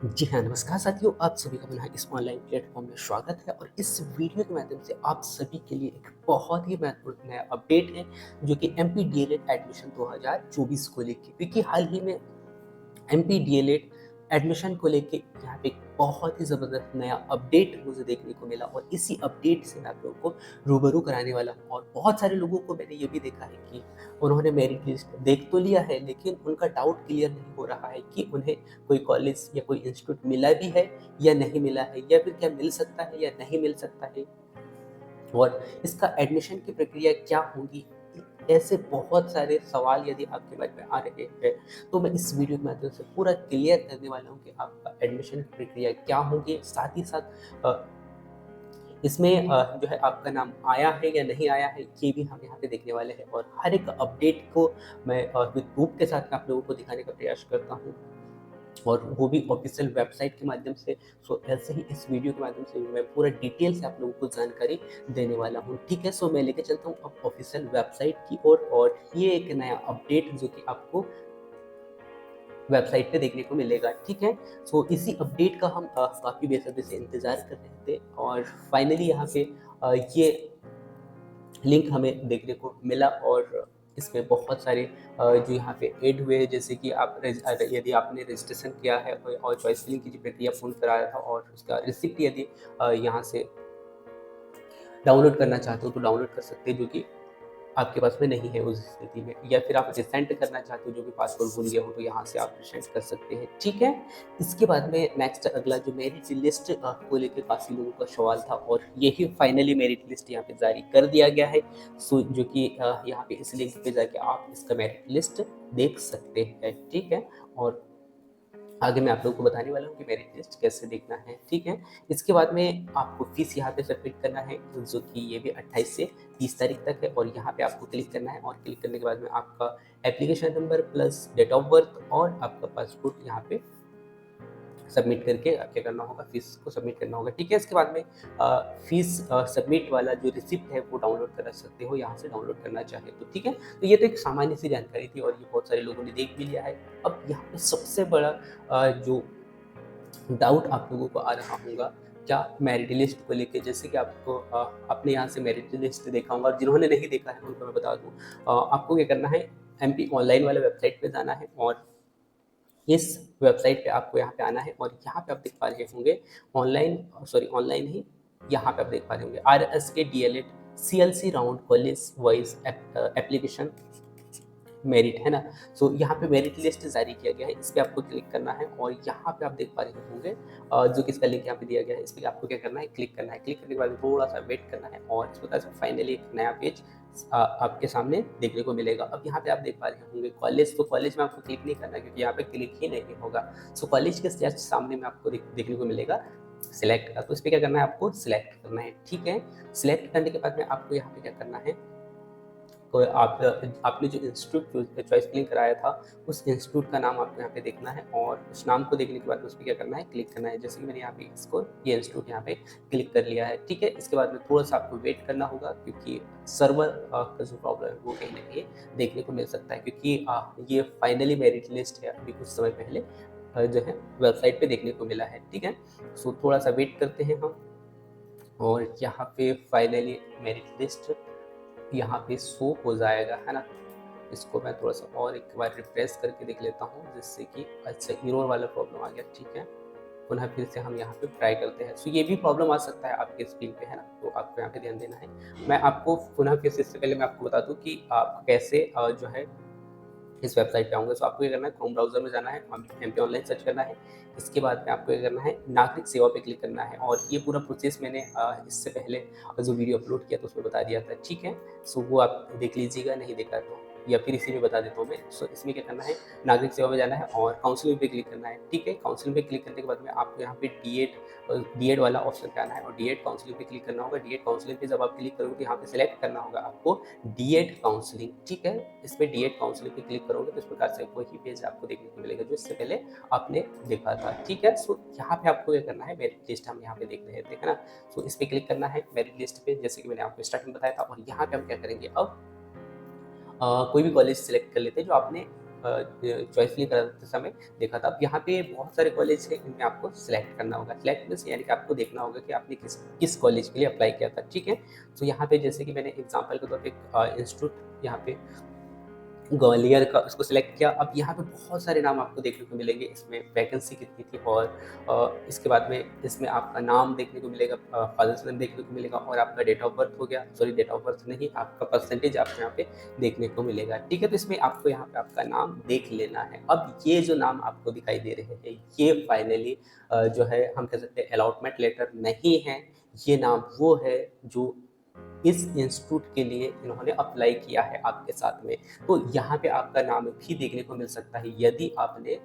जी हाँ, नमस्कार साथियों, आप सभी का पुनः इस ऑनलाइन प्लेटफ़ॉर्म में स्वागत है और इस वीडियो के माध्यम से आप सभी के लिए एक बहुत ही महत्वपूर्ण नया अपडेट है, जो कि एमपी डीएलएड एडमिशन 2024 को लेके, क्योंकि हाल ही में एमपी डीएलएड एडमिशन को लेके यहाँ पे एक बहुत ही ज़बरदस्त नया अपडेट मुझे देखने को मिला और इसी अपडेट से मैं आप लोगों को रूबरू कराने वाला हूँ। और बहुत सारे लोगों को मैंने ये भी देखा है कि उन्होंने मेरिट लिस्ट देख तो लिया है, लेकिन उनका डाउट क्लियर नहीं हो रहा है कि उन्हें कोई कॉलेज या कोई इंस्टीट्यूट मिला भी है या नहीं मिला है, या फिर क्या मिल सकता है या नहीं मिल सकता है, और इसका एडमिशन की प्रक्रिया क्या होगी। ऐसे बहुत सारे सवाल यदि आपके मन में आ रहे हैं, तो मैं इस वीडियो के माध्यम से पूरा क्लियर करने वाला हूँ कि आपका एडमिशन की प्रक्रिया क्या होगी। साथ ही साथ इसमें जो है आपका नाम आया है या नहीं आया है, ये भी हम यहाँ पे देखने वाले हैं। और हर एक अपडेट को मैं विद प्रूफ के साथ मैं आप लोगों को दिखाने का प्रयास करता हूँ, और वो भी ऑफिशियल वेबसाइट के माध्यम से। सो ऐसे ही इस वीडियो के माध्यम से मैं पूरा डिटेल से आप लोगों को जानकारी देने वाला हूँ। ठीक है, सो मैं लेके चलता हूँ अब ऑफिशियल वेबसाइट की ओर, और ये एक नया अपडेट जो कि आपको वेबसाइट पे देखने को मिलेगा। ठीक है, सो इसी अपडेट का हम काफ़ी बेसब्री से इंतज़ार कर रहे थे, और फाइनली यहाँ पे ये लिंक हमें देखने को मिला। और इसमें बहुत सारे जो यहाँ पे ऐड हुए हैं, जैसे कि यदि आपने रजिस्ट्रेशन किया है और चॉइस फिलिंग की जो प्रक्रिया पूर्ण कराया था, और उसका रिसिप्ट यदि यहाँ से डाउनलोड करना चाहते हो तो डाउनलोड कर सकते हैं, जो कि आपके पास में नहीं है उस स्थिति में। या फिर आप रिसेंट करना चाहते हो, जो भी पासवर्ड भूल गए हो, तो यहाँ से आप रिसेंट कर सकते हैं। ठीक है, इसके बाद में नेक्स्ट अगला जो मेरिट लिस्ट को लेकर काफ़ी लोगों का सवाल था, और यही फाइनली मेरिट लिस्ट यहाँ पे जारी कर दिया गया है। सो जो कि यहाँ पे इस लिंक पे जाके आप इसका मेरिट लिस्ट देख सकते हैं। ठीक है, और आगे मैं आप लोगों को बताने वाला हूँ कि मेरिट लिस्ट कैसे देखना है। ठीक है, इसके बाद में आपको फीस यहाँ पे सबमिट करना है, जो कि ये भी 28 से 30 तारीख तक है। और यहाँ पे आपको क्लिक करना है, और क्लिक करने के बाद में आपका application number plus date of birth और आपका पासपोर्ट यहाँ पे सबमिट करके क्या करना होगा, फीस को सबमिट करना होगा। ठीक है, इसके बाद में फीस सबमिट वाला जो रिसिप्ट है वो डाउनलोड कर सकते हो यहाँ से, डाउनलोड करना चाहे तो। ठीक है, तो ये तो एक सामान्य सी जानकारी थी, और ये बहुत सारे लोगों ने देख भी लिया है। अब यहाँ पे सबसे बड़ा जो डाउट आप लोगों को आ रहा होगा, क्या मेरिट लिस्ट को लेके, जैसे कि आपको अपने यहाँ से मेरिट लिस्ट देखा होगा, और जिन्होंने नहीं देखा है उनको मैं बता दूँ, आपको क्या करना है, एमपी ऑनलाइन वाले वेबसाइट पे जाना है, और इस वेबसाइट पे आपको यहाँ पे आना है, और यहाँ पे आप देख पा रहे होंगे ऑनलाइन ही, यहाँ पे आप देख पा रहे होंगे RSK DLED CLC round college wise application merit, है ना। सो यहाँ पे मेरिट लिस्ट जारी किया गया है, इस पे आपको क्लिक करना है, और यहाँ पे आप देख पा रहे होंगे जो कि इसका लिंक यहाँ पे दिया गया है, इस पे आपको क्या करना है, क्लिक करना है। क्लिक करने के बाद थोड़ा सा वेट करना है, और इस प्रकार से फाइनली एक नया पेज आपके सामने देखने को मिलेगा। अब यहाँ पे आप देख पा रहे होंगे कॉलेज, तो कॉलेज में आपको क्लिक नहीं करना है, क्योंकि यहाँ पे क्लिक ही नहीं होगा। सो कॉलेज के जस्ट सामने में आपको देखने को मिलेगा सिलेक्ट का, तो इस पर क्या करना है, आपको सिलेक्ट करना है। ठीक है, सिलेक्ट करने के बाद में आपको यहाँ पे क्या करना है, तो आपने जो इंस्टीट्यूट चॉइस फिलिंग कराया था, उस इंस्टीट्यूट का नाम आपको यहाँ पे देखना है, और उस नाम को देखने के बाद उस पर क्या करना है, क्लिक करना है। जैसे कि मैंने यहाँ पे ये इंस्टीट्यूट यहाँ पे क्लिक कर लिया है। ठीक है, इसके बाद में थोड़ा सा आपको वेट करना होगा, क्योंकि सर्वर का जो प्रॉब्लम है वो कहीं ना कहीं देखने को मिल सकता है, क्योंकि ये फाइनली मेरिट लिस्ट है, अभी कुछ समय पहले जो है वेबसाइट पे देखने को मिला है। ठीक है, सो थोड़ा सा वेट करते हैं हम, और यहाँ पे फाइनली मेरिट लिस्ट यहाँ पे शो हो जाएगा, है ना। इसको मैं थोड़ा सा और एक बार रिफ्रेश करके देख लेता हूँ, जिससे कि अच्छा इरोर वाला प्रॉब्लम आ गया। ठीक है, पुनः फिर से हम यहाँ पे ट्राई करते हैं। सो ये भी प्रॉब्लम आ सकता है आपके स्क्रीन पे, है ना, तो आपको यहाँ पे ध्यान देना है। मैं आपको पुनः फिर से, इससे पहले मैं आपको बता दूँ कि आप कैसे जो है इस वेबसाइट पे आऊँगा। सो आपको क्या करना है, क्रोम ब्राउज़र में जाना है, एमपी ऑनलाइन सर्च करना है। इसके बाद में आपको क्या करना है, नागरिक सेवा पे क्लिक करना है, और ये पूरा प्रोसेस मैंने इससे पहले जो वीडियो अपलोड किया था उसमें बता दिया था। ठीक है, सो वो आप देख लीजिएगा, नहीं देखा तो, या फिर इसी में बता देता हूँ मैं। सो इसमें क्या करना है, नागरिक सेवा में जाना है, और काउंसलिंग पे क्लिक करना है। ठीक है, काउंसलिंग पे क्लिक करने के बाद में आपको यहाँ पे डीएड वाला ऑप्शन पे आना है, और डीएड काउंसलिंग पे क्लिक करना होगा। डीएड काउंसलिंग पे जब आप क्लिक करोगे तो यहाँ पे सिलेक्ट करना होगा आपको डीएड काउंसलिंग। ठीक है, इस पे डीएड काउंसलिंग पे क्लिक करोगे तो इस प्रकार से वही पेज आपको देखने को मिलेगा जो इससे पहले आपने देखा था। ठीक है, सो यहाँ पे आपको क्या करना है, मेरिट लिस्ट हम यहाँ पे देख रहे थे, है ना। सो इस पे क्लिक करना है मेरिट लिस्ट पे, जैसे कि मैंने आपको स्टार्टिंग बताया था। और यहाँ पे हम क्या करेंगे, अब कोई भी कॉलेज सिलेक्ट कर लेते हैं जो आपने चॉइस फिलिंग कराते समय देखा था। अब यहाँ पे बहुत सारे कॉलेज हैं, इनमें आपको सिलेक्ट करना होगा। सिलेक्ट मीन्स यानी कि आपको देखना होगा कि आपने किस किस कॉलेज के लिए अप्लाई किया था, ठीक है। तो यहाँ पे जैसे कि मैंने एग्जांपल के तौर पे एक इंस्टीट्यूट यहाँ पे ग्वालियर का उसको सिलेक्ट किया। अब यहाँ पे बहुत सारे नाम आपको देखने को मिलेंगे, इसमें वैकेंसी कितनी थी और इसके बाद में इसमें आपका नाम देखने को मिलेगा, फादर्स नेम देखने को मिलेगा और आपका डेट ऑफ बर्थ हो गया, सॉरी डेट ऑफ बर्थ नहीं, आपका परसेंटेज आपको यहाँ पे देखने को मिलेगा, ठीक है। तो इसमें आपको यहाँ पे आपका नाम देख लेना है। अब ये जो नाम आपको दिखाई दे रहे हैं, ये फाइनली जो है हम कह सकते हैं अलॉटमेंट लेटर नहीं है, ये नाम वो है जो इस इंस्टीट्यूट के लिए इन्होंने अप्लाई किया है आपके साथ में। तो यहाँ पे आपका नाम भी देखने को मिल सकता है यदि आपने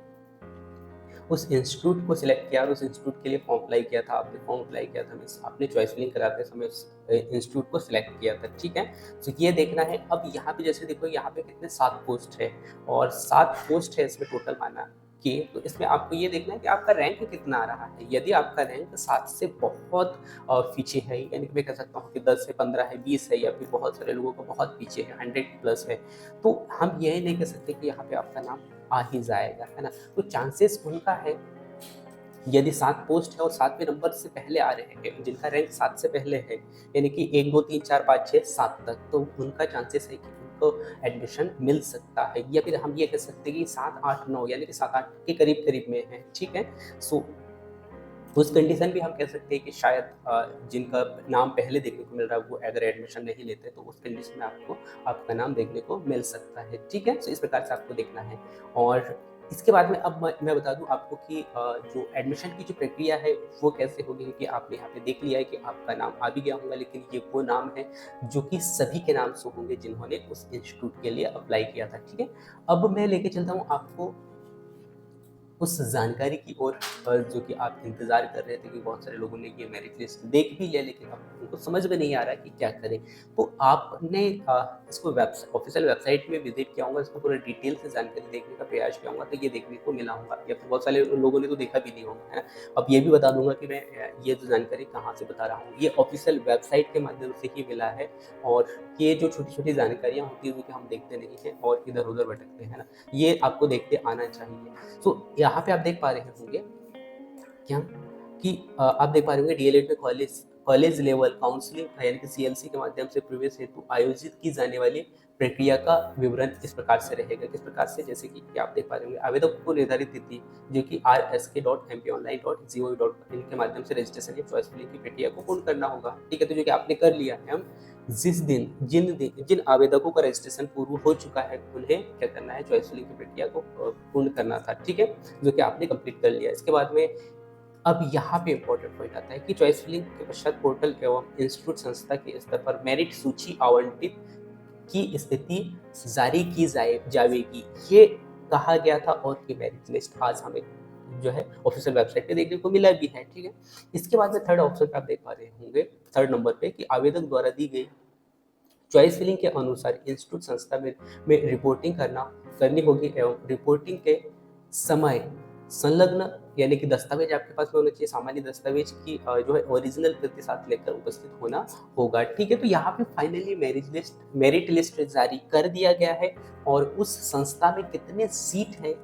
उस इंस्टीट्यूट को सिलेक्ट किया और उस इंस्टीट्यूट के लिए फॉर्म अप्लाई किया था, आपने फॉर्म अप्लाई किया था, मीन्स आपने चॉइस फिलिंग कराते समय उस इंस्टीट्यूट को सिलेक्ट किया था, ठीक है। तो ये देखना है। अब यहाँ पे जैसे देखो, यहाँ पे कितने 7 पोस्ट है और 7 पोस्ट है इसमें टोटल माना कि, तो इसमें आपको ये देखना है कि आपका रैंक कितना आ रहा है। यदि आपका रैंक 7 से बहुत पीछे है, यानी कि मैं कह सकता हूँ कि 10 से 15 है, 20 है, या फिर बहुत सारे लोगों को बहुत पीछे है, 100+ है, तो हम यही नहीं कह सकते कि यहाँ पे आपका नाम आ ही जाएगा, है ना। तो चांसेस उनका है, यदि 7 पोस्ट है और 7वें नंबर से पहले आ रहे हैं, जिनका रैंक 7 से पहले है, यानी कि 1 2 3 4 5 6 7 तक, तो उनका चांसेस है कि उनको एडमिशन मिल सकता है। या फिर हम ये कह सकते हैं कि 7 8 9 यानी कि 7 8 के करीब करीब में है, ठीक है। सो उस कंडीशन भी हम कह सकते हैं कि शायद जिनका नाम पहले देखने को मिल रहा है वो अगर एडमिशन नहीं लेते, तो उस कंडीशन में आपको आपका नाम देखने को मिल सकता है, ठीक है। तो इस प्रकार से आपको देखना है। और इसके बाद में अब मैं बता दूं आपको कि जो एडमिशन की जो प्रक्रिया है वो कैसे होगी, क्योंकि आपने यहाँ पे देख लिया है कि आपका नाम आ भी गया होगा, लेकिन ये वो नाम है जो कि सभी के नाम से होंगे जिन्होंने उस इंस्टीट्यूट के लिए अप्लाई किया था, ठीक है। अब मैं लेके चलता हूँ आपको उस जानकारी की ओर जो कि आप इंतज़ार कर रहे थे, कि बहुत सारे लोगों ने ये मेरिट लिस्ट देख भी लिया, लेकिन अब उनको समझ में नहीं आ रहा कि क्या करें। तो आपने इसको ऑफिशियल वेबसाइट में विजिट किया होगा, इसको पूरा डिटेल से जानकारी देखने का प्रयास किया होगा, तो ये देखने को मिला होगा, या फिर बहुत सारे लोगों ने तो देखा भी नहीं होगा, है ना। अब ये भी बता दूंगा कि मैं ये जो जानकारी कहाँ से बता रहा हूँ, ये ऑफिशियल वेबसाइट के माध्यम से ही मिला है। और ये जो छोटी छोटी जानकारियाँ होती हैं जो कि हम देखते नहीं हैं और इधर उधर भटकते हैं ना, ये आपको देखते आना चाहिए। तो यहाँ पे आप देख पा रहे होंगे क्या कि आप देख पा रहे होंगे डीएलएड में कॉलेज लेवल काउंसलिंग यानी कि सीएलसी के माध्यम से प्रवेश हेतु आयोजित की जाने वाली प्रक्रिया का विवरण इस प्रकार से रहेगा। किस प्रकार से, जैसे कि आप देख पा रहे होंगे, आवेदक को निर्धारित तिथि जो कि rsk.mponline.gov.in के माध्यम से रजिस्ट्रेशन या चॉइस फिलिंग की प्रक्रिया को पूर्ण करना होगा, ठीक है। तो जो कि आपने कर लिया है, हम जिन आवेदकों का रजिस्ट्रेशन पूर्ण हो चुका है उन्हें क्या करना है, चॉइस फिलिंग की प्रक्रिया को पूर्ण करना था, ठीक है, जो कि आपने कंप्लीट कर लिया। इसके बाद में अब यहाँ पे इंपॉर्टेंट पॉइंट आता है कि चॉइस फिलिंग के पश्चात पोर्टल एवं इंस्टीट्यूट संस्था के स्तर पर मेरिट सूची आवंटित की स्थिति जारी की जाएगी, ये कहा गया था। और ये मेरिट लिस्ट आज हमें जो है ऑफिशियल वेबसाइट पे देखने को मिला भी है, ठीक है। इसके बाद में थर्ड ऑप्शन पे आप देख पा रहे होंगे, थर्ड नंबर पे, कि आवेदक द्वारा दी गई चॉइस फिलिंग के अनुसार इंस्टीट्यूट संस्था में रिपोर्टिंग करनी होगी एवं रिपोर्टिंग के समय संलग्न यानी कि दस्तावेज आपके पास में होना चाहिए, सामान्य दस्तावेज की जो है ओरिजिनल प्रति साथ लेकर उपस्थित होना होगा, ठीक है। तो यहाँ पे फाइनली मेरिट लिस्ट जारी कर दिया गया है और उस संस्था में कितने सीट है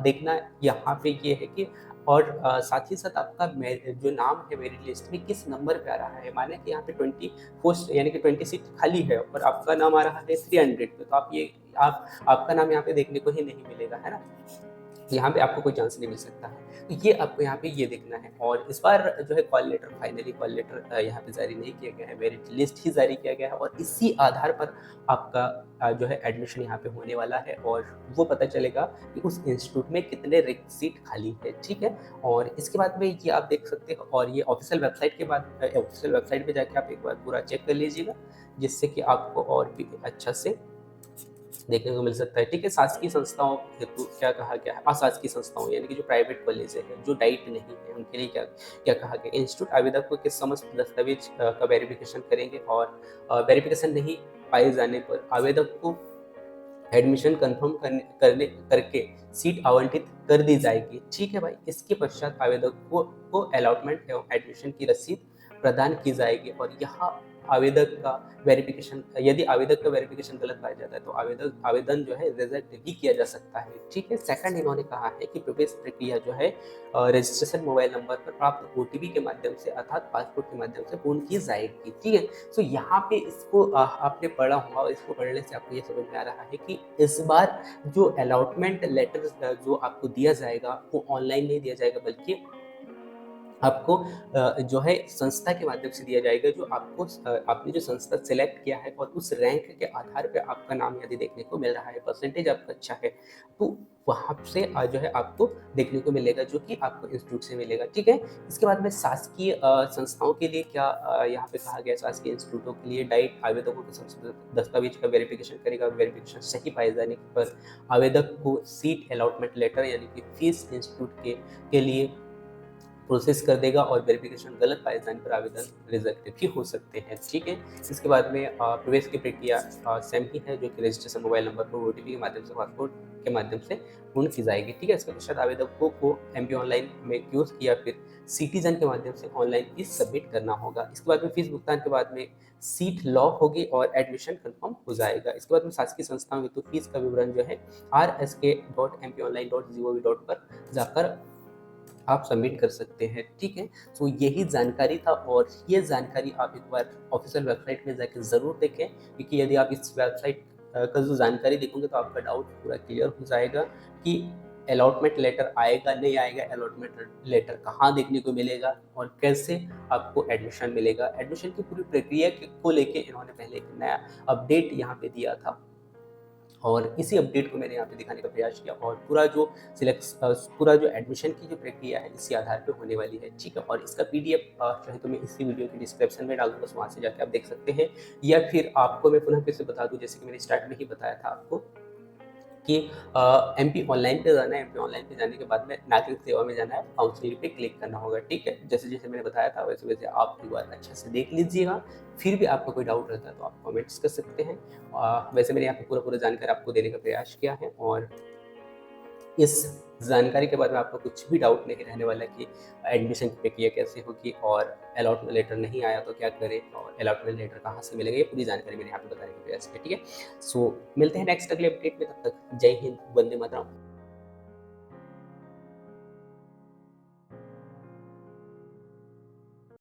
देखना यहाँ पे ये है कि, और साथ ही साथ आपका जो नाम है मेरिट लिस्ट में किस नंबर पे आ रहा है। माने कि यहाँ पे 20 पोस्ट यानी कि 20 सीट खाली है और आपका नाम आ रहा है 300 पे, तो आपका नाम यहाँ पे देखने को ही नहीं मिलेगा, है ना। यहाँ पे आपको कोई चांस नहीं मिल सकता है। तो ये आपको यहाँ पे ये देखना है। और इस बार जो है फाइनली कॉल लेटर यहाँ पे जारी नहीं किया गया है, मेरिट लिस्ट ही जारी किया गया है और इसी आधार पर आपका जो है एडमिशन यहाँ पे होने वाला है और वो पता चलेगा कि उस इंस्टीट्यूट में कितने रिक्त सीट खाली है, ठीक है। और इसके बाद में ये आप देख सकते हो, और ये ऑफिशियल वेबसाइट के बाद ऑफिशियल वेबसाइट पे जाके आप एक बार पूरा चेक कर लीजिएगा, जिससे कि आपको और भी अच्छा से देखने को मिल सकता है, ठीक है। शासकीय संस्थाओं हेतु क्या कहा गया है, अशासकीय संस्थाओं यानी कि जो प्राइवेट कॉलेज है, जो डाइट नहीं है, उनके लिए क्या क्या कहा गया। इंस्टीट्यूट आवेदक को किस समस्त दस्तावेज का वेरिफिकेशन करेंगे और वेरिफिकेशन नहीं पाए जाने पर आवेदक को एडमिशन कंफर्म करने करके सीट आवंटित कर दी जाएगी, ठीक है भाई। इसके पश्चात आवेदक को अलॉटमेंट एवं एडमिशन की रसीद प्रदान की जाएगी और यहाँ आवेदक का वेरिफिकेशन, यदि आवेदक का वेरिफिकेशन गलत पाया जाता है तो आवेदन जो है रिजेक्ट भी किया जा सकता है। ठीक है, सेकंड इन्होंने कहा है कि प्रवेश प्रक्रिया जो है रजिस्ट्रेशन मोबाइल नंबर पर प्राप्त ओटीपी के माध्यम से अर्थात पासपोर्ट के माध्यम से पूर्ण की जाएगी। ठीक है, तो यहाँ पे इसको आपने पढ़ा होगा, इसको पढ़ने से आपको ये समझ में आ रहा है कि इस बार जो अलॉटमेंट लेटर जो आपको दिया जाएगा वो ऑनलाइन नहीं दिया जाएगा, बल्कि आपको जो है संस्था के माध्यम से दिया जाएगा, जो आपको आपने जो संस्था सेलेक्ट किया है और उस रैंक के आधार पे आपका नाम यदि देखने को मिल रहा है, परसेंटेज आपका अच्छा है, तो वहाँ से जो है आपको देखने को मिलेगा, जो कि आपको इंस्टीट्यूट से मिलेगा। ठीक है, इसके बाद में शासकीय संस्थाओं के लिए क्या यहाँ पे कहा गया, शासकीय इंस्टीट्यूटों के लिए डाइट आवेदकों के समस्त दस्तावेज का वेरिफिकेशन करेगा, वेरिफिकेशन सही पाए जाने पर आवेदक को सीट अलॉटमेंट लेटर यानी कि फीस इंस्टीट्यूट के लिए प्रोसेस कर देगा और वेरिफिकेशन गलत पाए जाने पर आवेदन रिजेक्ट भी हो सकते हैं। ठीक है, इसके बाद में प्रवेश की प्रक्रिया सेम ही है, जो कि रजिस्ट्रेशन मोबाइल नंबर पर ओटीपी के माध्यम से पासपोर्ट के माध्यम से पूर्ण की जाएगी। ठीक है, इसके पश्चात आवेदकों को एमपी ऑनलाइन में कियोस्क या फिर सिटीजन के माध्यम से ऑनलाइन फीस सबमिट करना होगा। इसके बाद में फीस भुगतान के बाद में सीट लॉक होगी और एडमिशन कंफर्म हो जाएगा। इसके बाद में शासकीय संस्थाओं में तो फीस का विवरण जो है rsk.mpionline.gov.in पर जाकर आप सबमिट कर सकते हैं। ठीक है, तो यही जानकारी था और ये जानकारी आप एक बार ऑफिशियल वेबसाइट में जाकर ज़रूर देखें, क्योंकि यदि आप इस वेबसाइट का जो जानकारी देखोगे तो आपका डाउट पूरा क्लियर हो जाएगा कि अलॉटमेंट लेटर आएगा नहीं आएगा, अलॉटमेंट लेटर कहाँ देखने को मिलेगा और कैसे आपको एडमिशन मिलेगा। एडमिशन की पूरी प्रक्रिया को लेके इन्होंने पहले एक नया अपडेट यहाँ पे दिया था और इसी अपडेट को मैंने यहाँ पे दिखाने का प्रयास किया और पूरा जो एडमिशन की जो प्रक्रिया है इसी आधार पे होने वाली है। ठीक है, और इसका पीडीएफ चाहे तो मैं इसी वीडियो के डिस्क्रिप्शन में डाल दूँगा, वहाँ से जाके आप देख सकते हैं, या फिर आपको मैं पुनः फिर से बता दूँ, जैसे कि मैंने स्टार्ट में ही बताया था आपको कि एमपी ऑनलाइन पे जाना है। एमपी ऑनलाइन पे जाने के बाद में नागरिक सेवा में जाना है, काउंसिलिंग पे क्लिक करना होगा। ठीक है, जैसे जैसे मैंने बताया था वैसे वैसे आप एक बार अच्छे से देख लीजिएगा। फिर भी आपको कोई डाउट रहता है तो आप कमेंट्स कर सकते हैं। वैसे मैंने यहाँ पे पूरा जानकारी आपको देने का प्रयास किया है और इस जानकारी के बारे में आपको कुछ भी डाउट नहीं रहने वाला कि एडमिशन की प्रक्रिया कैसे होगी और अलॉटमेंट लेटर नहीं आया तो क्या करें और अलॉटमेंट लेटर कहाँ से मिलेगा, ये पूरी जानकारी मैंने यहाँ पे बताने का प्रयास किया। ठीक है, सो मिलते हैं नेक्स्ट अगले अपडेट में, तब तक जय हिंद, वंदे मातरम।